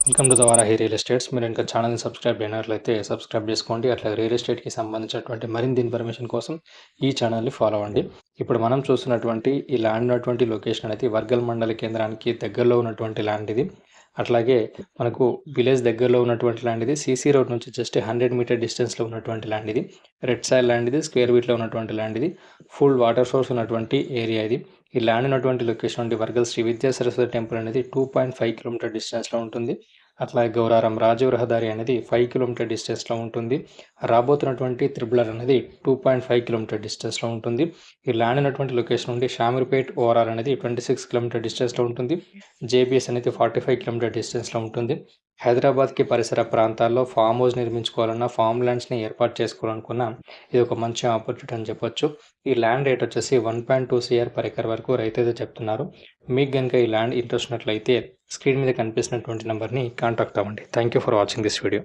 Welcome to the Varahi real estates. మీరు ఇంకా ఛానల్ని సబ్స్క్రైబ్ అయినట్లయితే సబ్స్క్రైబ్ చేసుకోండి. అట్లాగే రియల్ ఎస్టేట్కి సంబంధించినటువంటి మరింత ఇన్ఫర్మేషన్ కోసం ఈ ఛానల్ని ఫాలో అవ్వండి. ఇప్పుడు మనం చూస్తున్నటువంటి ఈ ల్యాండ్ ఉన్నటువంటి లొకేషన్ అనేది వర్గల్ మండల కేంద్రానికి దగ్గరలో ఉన్నటువంటి ల్యాండ్ ఇది. అట్లాగే మనకు విలేజ్ దగ్గరలో ఉన్నటువంటి ల్యాండ్ ఇది. సీసీ రోడ్ నుంచి జస్ట్ 100 మీటర్ డిస్టెన్స్లో ఉన్నటువంటి ల్యాండ్ ఇది. రెడ్ సాయిల్ ల్యాండ్ ఇది. స్క్వేర్ ఫీట్లో ఉన్నటువంటి ల్యాండ్ ఇది. ఫుల్ వాటర్ సోర్స్ ఉన్నటువంటి ఏరియా ఇది. ఈ ల్యాండ్ ఉన్నటువంటి లొకేషన్ నుండి వర్గల్ శ్రీ విద్యా సరస్వతి టెంపుల్ అనేది 2.5 కిలోమీటర్ డిస్టెన్స్లో ఉంటుంది. అట్లాగే గౌరారం రాజీవ్ రహదారి అనేది 5 కిలోమీటర్ డిస్టెన్స్లో ఉంటుంది. రాబోతున్నటువంటి త్రిబులర్ అనేది 2.5 కిలోమీటర్ డిస్టెన్స్లో ఉంటుంది. ఈ ల్యాండ్ ఉన్నటువంటి లొకేషన్ నుండి షామీర్పేట్ ఓఆర్ఆర్ అనేది 26 కిలోమీటర్ డిస్టెన్స్లో ఉంటుంది. జేబీఎస్ అనేది 45 కిలోమీటర్ డిస్టెన్స్లో ఉంటుంది. హైదరాబాద్కి పరిసర ప్రాంతాల్లో ఫామ్ హౌస్ నిర్మించుకోవాలన్నా, ఫామ్ ల్యాండ్స్ని ఏర్పాటు చేసుకోవాలనుకున్నా ఇది ఒక మంచి ఆపర్చునిటీ అని చెప్పొచ్చు. ఈ ల్యాండ్ రేట్ వచ్చేసి 1.2 CR per acre వరకు రైతు అయితే చెప్తున్నారు. మీకు కనుక ఈ ల్యాండ్ ఇంట్రెస్ట్ ఉన్నట్లయితే స్క్రీన్ మీద కనిపిస్తున్నటువంటి నెంబర్ని కాంటాక్ట్ అవ్వండి. Thank you for watching this video.